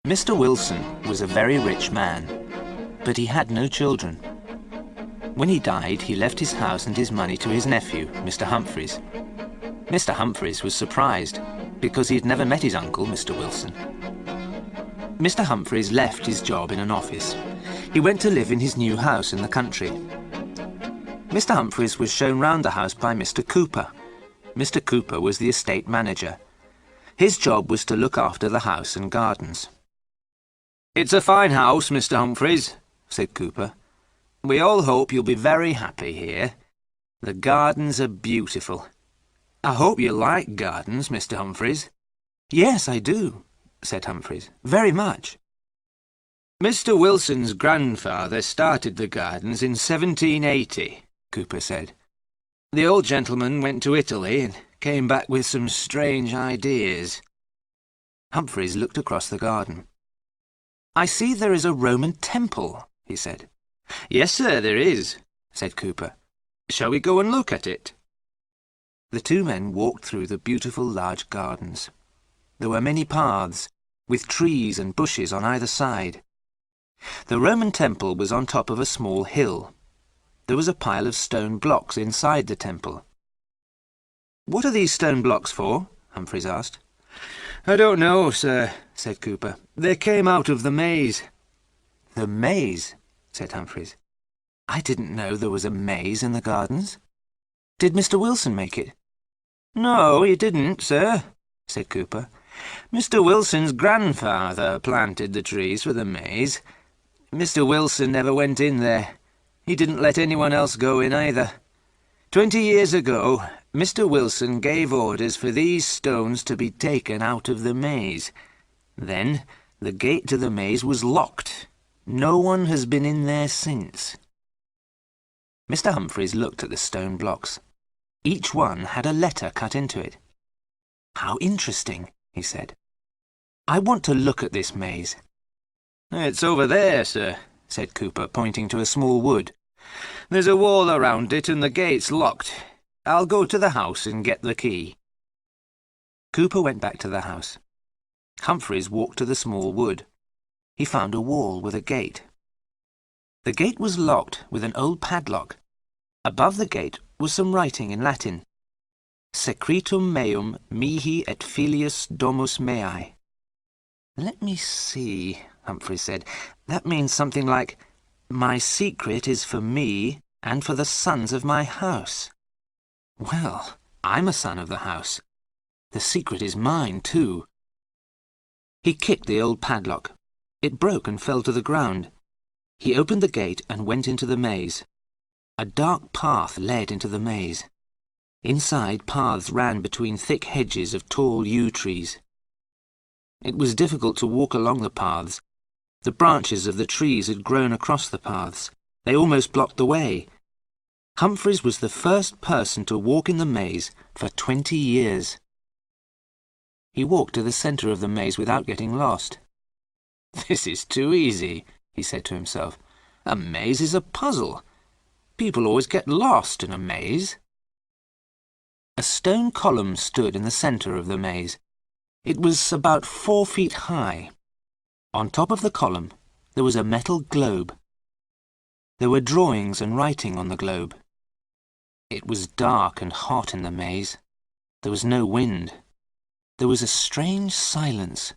Mr. Wilson was a very rich man, but he had no children. When he died, he left his house and his money to his nephew, Mr. Humphreys. Mr. Humphreys was surprised, because he had never met his uncle, Mr. Wilson. Mr. Humphreys left his job in an office. He went to live in his new house in the country. Mr. Humphreys was shown round the house by Mr. Cooper. Mr. Cooper was the estate manager. His job was to look after the house and gardens. "It's a fine house, Mr. Humphreys," said Cooper. "We all hope you'll be very happy here. The gardens are beautiful. I hope you like gardens, Mr. Humphreys." "Yes, I do," said Humphreys. "Very much." "Mr. Wilson's grandfather started the gardens in 1780, Cooper said. "The old gentleman went to Italy and came back with some strange ideas." Humphreys looked across the garden. "I see there is a Roman temple," he said. "Yes, sir, there is," said Cooper. "Shall we go and look at it?" The two men walked through the beautiful large gardens. There were many paths, with trees and bushes on either side. The Roman temple was on top of a small hill. There was a pile of stone blocks inside the temple. "What are these stone blocks for?" Humphreys asked. "I don't know, sir," said Cooper. "They came out of the maze." "The maze?" said Humphreys. "I didn't know there was a maze in the gardens. Did Mr. Wilson make it?" "No, he didn't, sir," said Cooper. "Mr. Wilson's grandfather planted the trees for the maze. Mr. Wilson never went in there. He didn't let anyone else go in either. 20 years ago, Mr. Wilson gave orders for these stones to be taken out of the maze. Then the gate to the maze was locked. No one has been in there since." Mr. Humphreys looked at the stone blocks. Each one had a letter cut into it. "How interesting," he said. "I want to look at this maze." "It's over there, sir," said Cooper, pointing to a small wood. "There's a wall around it and the gate's locked. I'll go to the house and get the key." Cooper went back to the house. Humphreys walked to the small wood. He found a wall with a gate. The gate was locked with an old padlock. Above the gate was some writing in Latin. "Secretum meum mihi et filius domus mei." "Let me see," Humphreys said. "That means something like, 'My secret is for me and for the sons of my house.' Well, I'm a son of the house. The secret is mine, too." He kicked the old padlock. It broke and fell to the ground. He opened the gate and went into the maze. A dark path led into the maze. Inside, paths ran between thick hedges of tall yew trees. It was difficult to walk along the paths. The branches of the trees had grown across the paths. They almost blocked the way. Humphreys was the first person to walk in the maze for 20 years. He walked to the centre of the maze without getting lost. "This is too easy," he said to himself. "A maze is a puzzle. People always get lost in a maze." A stone column stood in the centre of the maze. It was about 4 feet high. On top of the column there was a metal globe. There were drawings and writing on the globe. It was dark and hot in the maze. There was no wind. There was a strange silence.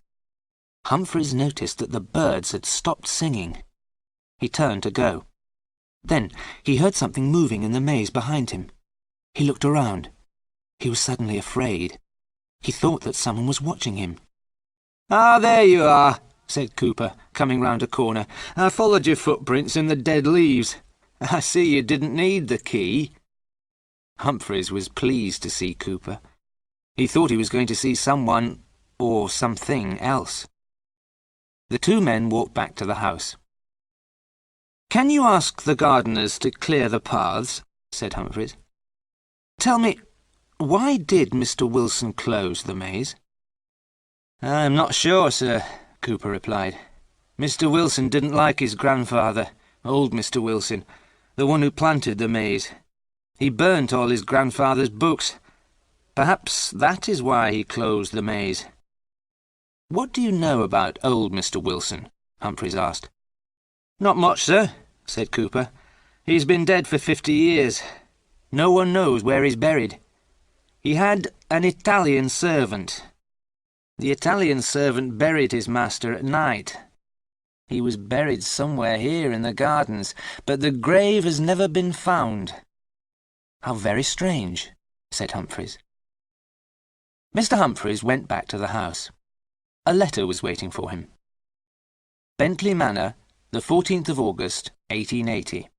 Humphreys noticed that the birds had stopped singing. He turned to go. Then he heard something moving in the maze behind him. He looked around. He was suddenly afraid. He thought that someone was watching him. "Ah, there you are," said Cooper, coming round a corner. "I followed your footprints in the dead leaves. I see you didn't need the key." Humphreys was pleased to see Cooper. He thought he was going to see someone or something else. The two men walked back to the house. "Can you ask the gardeners to clear the paths?" said Humphreys. "Tell me, why did Mr. Wilson close the maze?" "I'm not sure, sir," Cooper replied. "Mr. Wilson didn't like his grandfather, old Mr. Wilson, the one who planted the maze. He burnt all his grandfather's books. Perhaps that is why he closed the maze." "What do you know about old Mr. Wilson?" Humphreys asked. "Not much, sir," said Cooper. "He's been dead for 50 years. No one knows where he's buried. He had an Italian servant. The Italian servant buried his master at night. He was buried somewhere here in the gardens, but the grave has never been found." "How very strange," said Humphreys. Mr. Humphreys went back to the house. A letter was waiting for him. Bentley Manor, the 14th of August, 1880.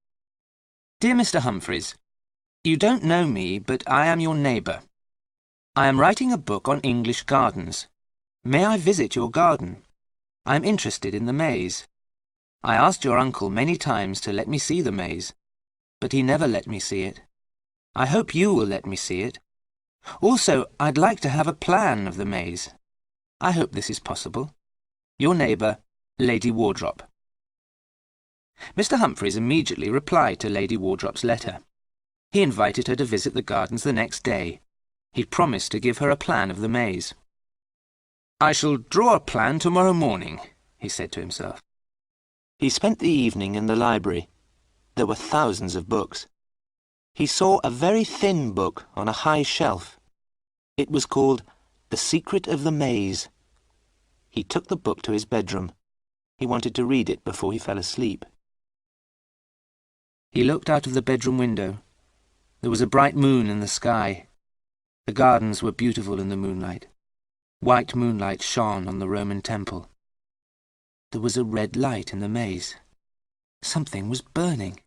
Dear Mr. Humphreys, you don't know me, but I am your neighbour. I am writing a book on English gardens. May I visit your garden? I am interested in the maze. I asked your uncle many times to let me see the maze, but he never let me see it. I hope you will let me see it. Also, I'd like to have a plan of the maze. I hope this is possible. Your neighbour, Lady Wardrop. Mr. Humphreys immediately replied to Lady Wardrop's letter. He invited her to visit the gardens the next day. He promised to give her a plan of the maze. "I shall draw a plan tomorrow morning," he said to himself. He spent the evening in the library. There were thousands of books. He saw a very thin book on a high shelf. It was called The Secret of the Maze. He took the book to his bedroom. He wanted to read it before he fell asleep. He looked out of the bedroom window. There was a bright moon in the sky. The gardens were beautiful in the moonlight. White moonlight shone on the Roman temple. There was a red light in the maze. Something was burning.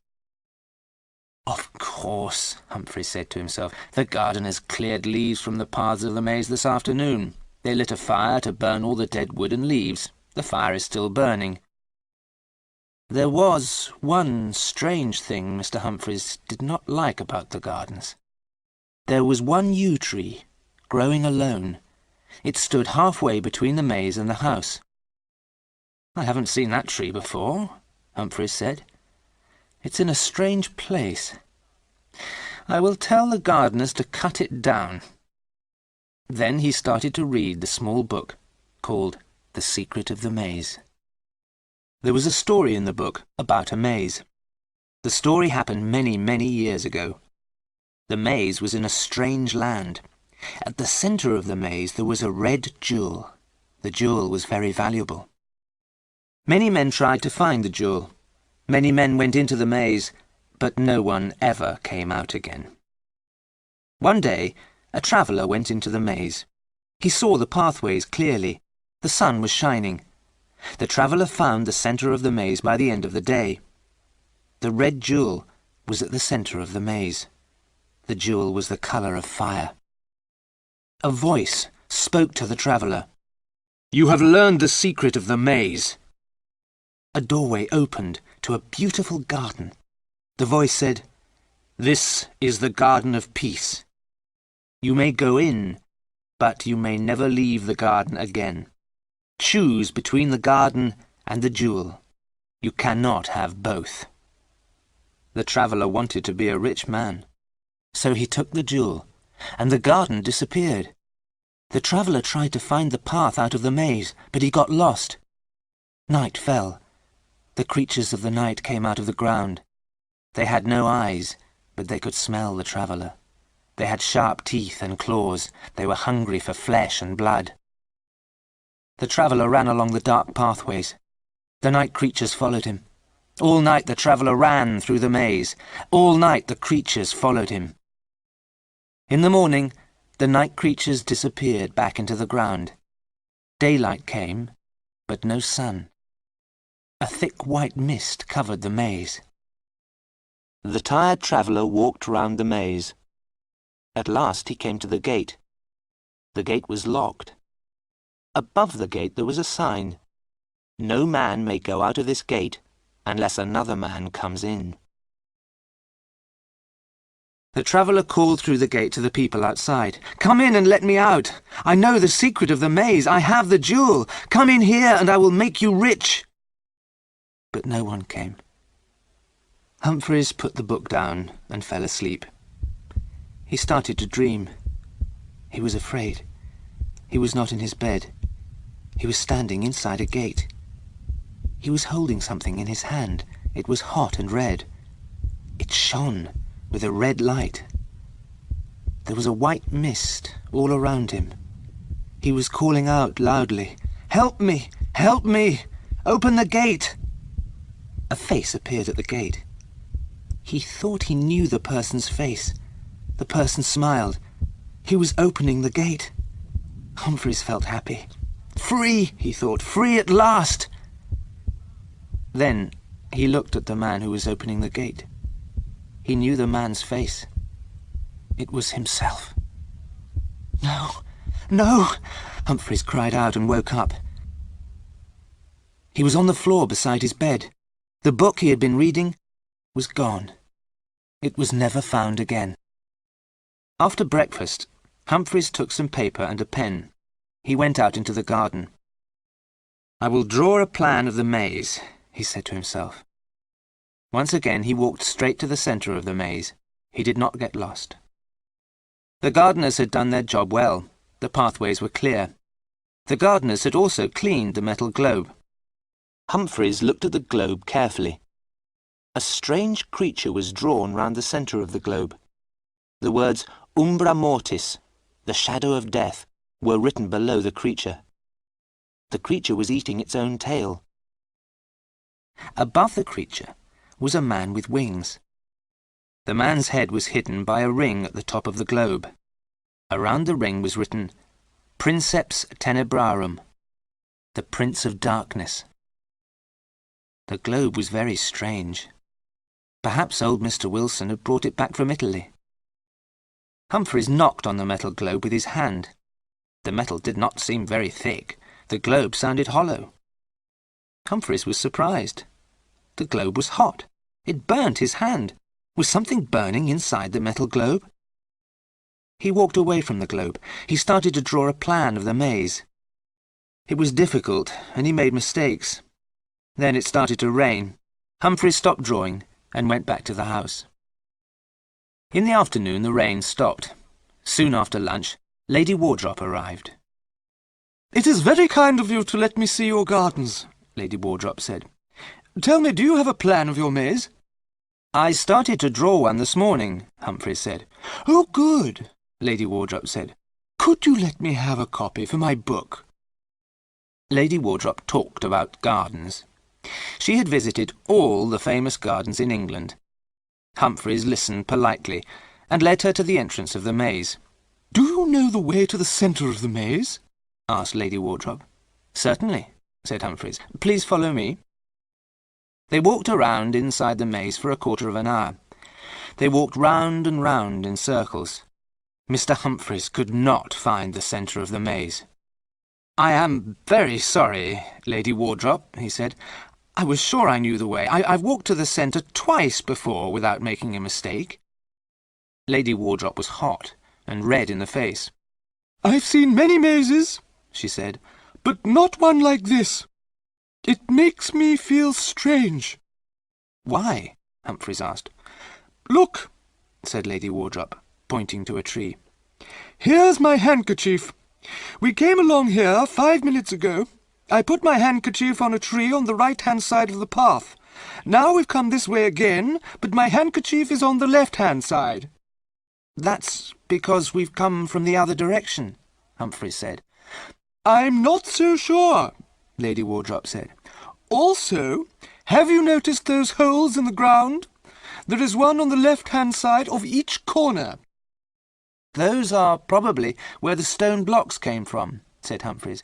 "Of course," Humphreys said to himself, "the gardeners cleared leaves from the paths of the maze this afternoon. They lit a fire to burn all the dead wood and leaves. The fire is still burning." There was one strange thing Mr. Humphreys did not like about the gardens. There was one yew tree, growing alone. It stood halfway between the maze and the house. "I haven't seen that tree before," Humphreys said. "It's in a strange place. I will tell the gardeners to cut it down." Then he started to read the small book called The Secret of the Maze. There was a story in the book about a maze. The story happened many, many years ago. The maze was in a strange land. At the centre of the maze there was a red jewel. The jewel was very valuable. Many men tried to find the jewel. Many men went into the maze, but no one ever came out again. One day, a traveller went into the maze. He saw the pathways clearly. The sun was shining. The traveller found the centre of the maze by the end of the day. The red jewel was at the centre of the maze. The jewel was the colour of fire. A voice spoke to the traveller. "You have learned the secret of the maze." A doorway opened to a beautiful garden. The voice said, "This is the Garden of Peace. You may go in, but you may never leave the garden again. Choose between the garden and the jewel. You cannot have both." The traveller wanted to be a rich man, so he took the jewel, and the garden disappeared. The traveller tried to find the path out of the maze, but he got lost. Night fell. The creatures of the night came out of the ground. They had no eyes, but they could smell the traveller. They had sharp teeth and claws. They were hungry for flesh and blood. The traveller ran along the dark pathways. The night creatures followed him. All night the traveller ran through the maze. All night the creatures followed him. In the morning, the night creatures disappeared back into the ground. Daylight came, but no sun. A thick white mist covered the maze. The tired traveller walked round the maze. At last he came to the gate. The gate was locked. Above the gate there was a sign. "No man may go out of this gate unless another man comes in." The traveller called through the gate to the people outside. "Come in and let me out. I know the secret of the maze. I have the jewel. Come in here and I will make you rich." But no one came. Humphreys put the book down and fell asleep. He started to dream. He was afraid. He was not in his bed. He was standing inside a gate. He was holding something in his hand. It was hot and red. It shone with a red light. There was a white mist all around him. He was calling out loudly, "Help me! Help me! Open the gate!" A face appeared at the gate. He thought he knew the person's face. The person smiled. He was opening the gate. Humphreys felt happy. Free, he thought, free at last. Then he looked at the man who was opening the gate. He knew the man's face. It was himself. "No, no!" Humphreys cried out and woke up. He was on the floor beside his bed. The book he had been reading was gone. It was never found again. After breakfast, Humphreys took some paper and a pen. He went out into the garden. "I will draw a plan of the maze," he said to himself. Once again he walked straight to the centre of the maze. He did not get lost. The gardeners had done their job well. The pathways were clear. The gardeners had also cleaned the metal globe. Humphreys looked at the globe carefully. A strange creature was drawn round the centre of the globe. The words "Umbra Mortis," the shadow of death, were written below the creature. The creature was eating its own tail. Above the creature was a man with wings. The man's head was hidden by a ring at the top of the globe. Around the ring was written, "Princeps Tenebrarum," the Prince of Darkness. The globe was very strange. Perhaps old Mr. Wilson had brought it back from Italy. Humphreys knocked on the metal globe with his hand. The metal did not seem very thick. The globe sounded hollow. Humphreys was surprised. The globe was hot. It burnt his hand. Was something burning inside the metal globe? He walked away from the globe. He started to draw a plan of the maze. It was difficult, and he made mistakes. Then it started to rain. Humphreys stopped drawing and went back to the house. In the afternoon the rain stopped. Soon after lunch, Lady Wardrop arrived. "It is very kind of you to let me see your gardens," Lady Wardrop said. "Tell me, do you have a plan of your maze?" "I started to draw one this morning," Humphreys said. "Oh, good," Lady Wardrop said. "Could you let me have a copy for my book?" Lady Wardrop talked about gardens. She had visited all the famous gardens in England. Humphreys listened politely and led her to the entrance of the maze. "Do you know the way to the centre of the maze?" asked Lady Wardrop. "Certainly," said Humphreys. "Please follow me." They walked around inside the maze for a quarter of an hour. They walked round and round in circles. Mr. Humphreys could not find the centre of the maze. "I am very sorry, Lady Wardrop," he said. "I was sure I knew the way. I've walked to the centre twice before without making a mistake." Lady Wardrop was hot and red in the face. "I've seen many mazes," she said, "but not one like this. It makes me feel strange." "Why?" Humphreys asked. "Look," said Lady Wardrop, pointing to a tree. "Here's my handkerchief. We came along here 5 minutes ago. I put my handkerchief on a tree on the right-hand side of the path. Now we've come this way again, but my handkerchief is on the left-hand side." "That's because we've come from the other direction," Humphreys said. "I'm not so sure," Lady Wardrop said. "Also, have you noticed those holes in the ground? There is one on the left-hand side of each corner." "Those are probably where the stone blocks came from," said Humphreys.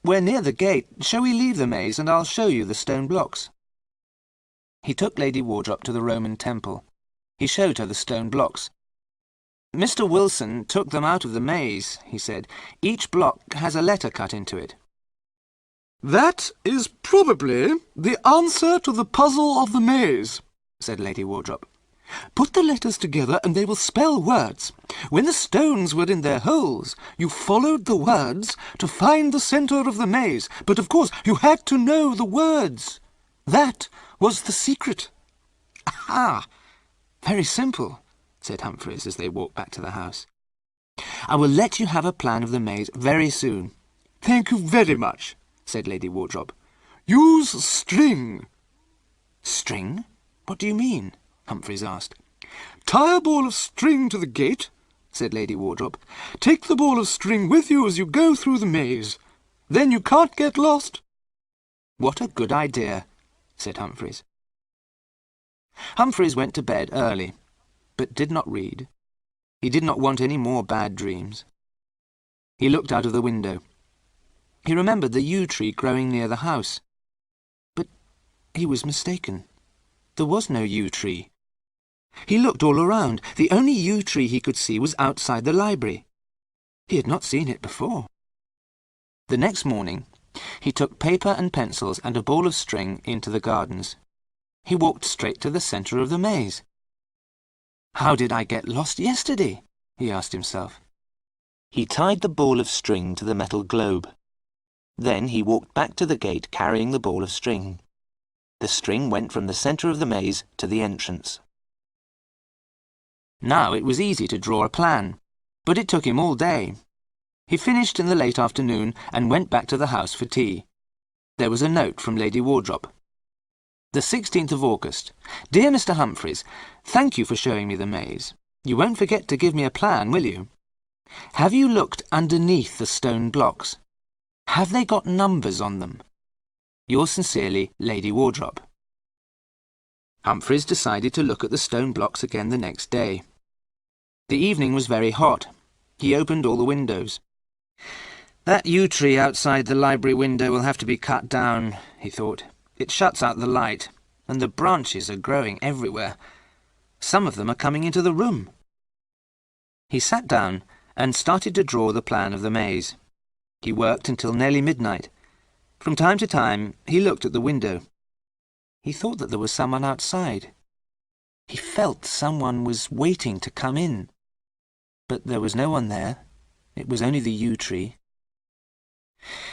"We're near the gate. Shall we leave the maze and I'll show you the stone blocks?" He took Lady Wardrop to the Roman temple. He showed her the stone blocks. "Mr. Wilson took them out of the maze," he said. "Each block has a letter cut into it." "That is probably the answer to the puzzle of the maze," said Lady Wardrop. "Put the letters together and they will spell words. When the stones were in their holes, you followed the words to find the centre of the maze. But of course you had to know the words. That was the secret." "Aha! Very simple," said Humphreys as they walked back to the house. "I will let you have a plan of the maze very soon. Thank you very much, said Lady Wardrop. Use string. String? What do you mean? Humphreys asked. Tie a ball of string to the gate, said Lady Wardrop. Take the ball of string with you as you go through the maze. Then you can't get lost. What a good idea, said Humphreys. Humphreys went to bed early, but did not read. He did not want any more bad dreams. He looked out of the window. He remembered the yew tree growing near the house. But he was mistaken. There was no yew tree. He looked all around. The only yew tree he could see was outside the library. He had not seen it before. The next morning, he took paper and pencils and a ball of string into the gardens. He walked straight to the centre of the maze. How did I get lost yesterday? He asked himself. He tied the ball of string to the metal globe. Then he walked back to the gate carrying the ball of string. The string went from the centre of the maze to the entrance. Now it was easy to draw a plan, but it took him all day. He finished in the late afternoon and went back to the house for tea. There was a note from Lady Wardrop. The 16th of August. Dear Mr. Humphreys, thank you for showing me the maze. You won't forget to give me a plan, will you? Have you looked underneath the stone blocks? Have they got numbers on them? Yours sincerely, Lady Wardrop. Humphreys decided to look at the stone blocks again the next day. The evening was very hot. He opened all the windows. That yew tree outside the library window will have to be cut down, he thought. It shuts out the light, and the branches are growing everywhere. Some of them are coming into the room. He sat down and started to draw the plan of the maze. He worked until nearly midnight. From time to time, he looked at the window. He thought that there was someone outside. He felt someone was waiting to come in. But there was no one there. It was only the yew tree.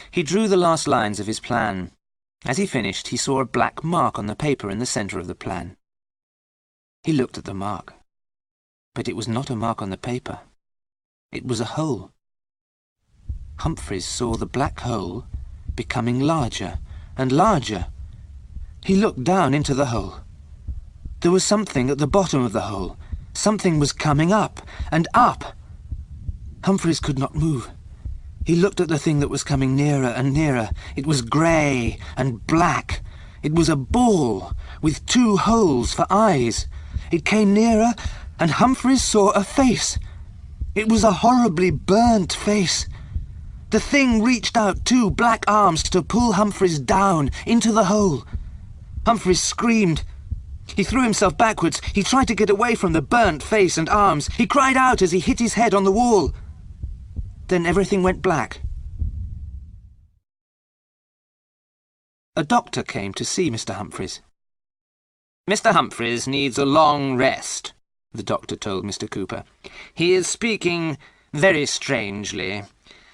He drew the last lines of his plan. As he finished, he saw a black mark on the paper in the centre of the plan. He looked at the mark. But it was not a mark on the paper. It was a hole. Humphreys saw the black hole becoming larger and larger. He looked down into the hole. There was something at the bottom of the hole. Something was coming up and up. Humphreys could not move. He looked at the thing that was coming nearer and nearer. It was grey and black. It was a ball with 2 holes for eyes. It came nearer, and Humphreys saw a face. It was a horribly burnt face. The thing reached out 2 black arms to pull Humphreys down into the hole. Humphreys screamed. He threw himself backwards. He tried to get away from the burnt face and arms. He cried out as he hit his head on the wall. Then everything went black. A doctor came to see Mr. Humphreys. Mr. Humphreys needs a long rest, the doctor told Mr. Cooper. He is speaking very strangely.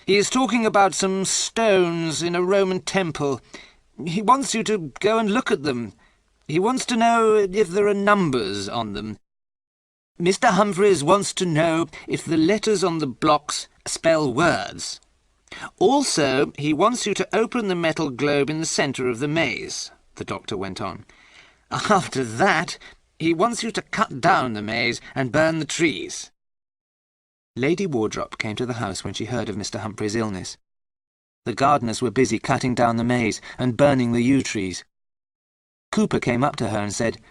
He is talking about some stones in a Roman temple. He wants you to go and look at them. He wants to know if there are numbers on them. Mr. Humphreys wants to know if the letters on the blocks spell words. Also, he wants you to open the metal globe in the centre of the maze, the doctor went on. After that, he wants you to cut down the maze and burn the trees. Lady Wardrop came to the house when she heard of Mr. Humphreys' illness. The gardeners were busy cutting down the maze and burning the yew trees. Cooper came up to her and said,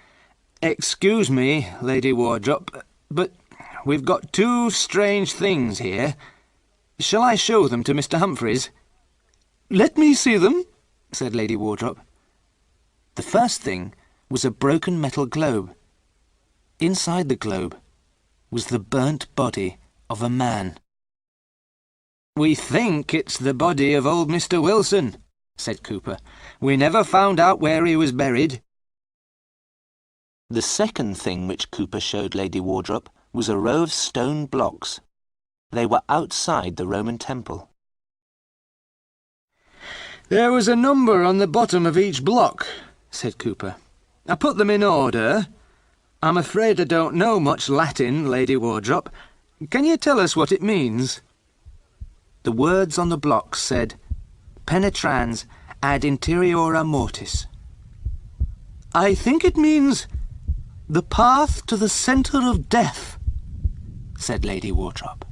"Excuse me, Lady Wardrop, but we've got 2 strange things here. Shall I show them to Mr. Humphreys?" "Let me see them," said Lady Wardrop. The first thing was a broken metal globe. Inside the globe was the burnt body of a man. "We think it's the body of old Mr. Wilson," said Cooper. "We never found out where he was buried." The second thing which Cooper showed Lady Wardrop was a row of stone blocks. They were outside the Roman temple. "There was a number on the bottom of each block," said Cooper. "I put them in order. I'm afraid I don't know much Latin, Lady Wardrop. Can you tell us what it means?" The words on the blocks said, penetrans ad interiora mortis. I think it means the path to the centre of death, said Lady Wardrop.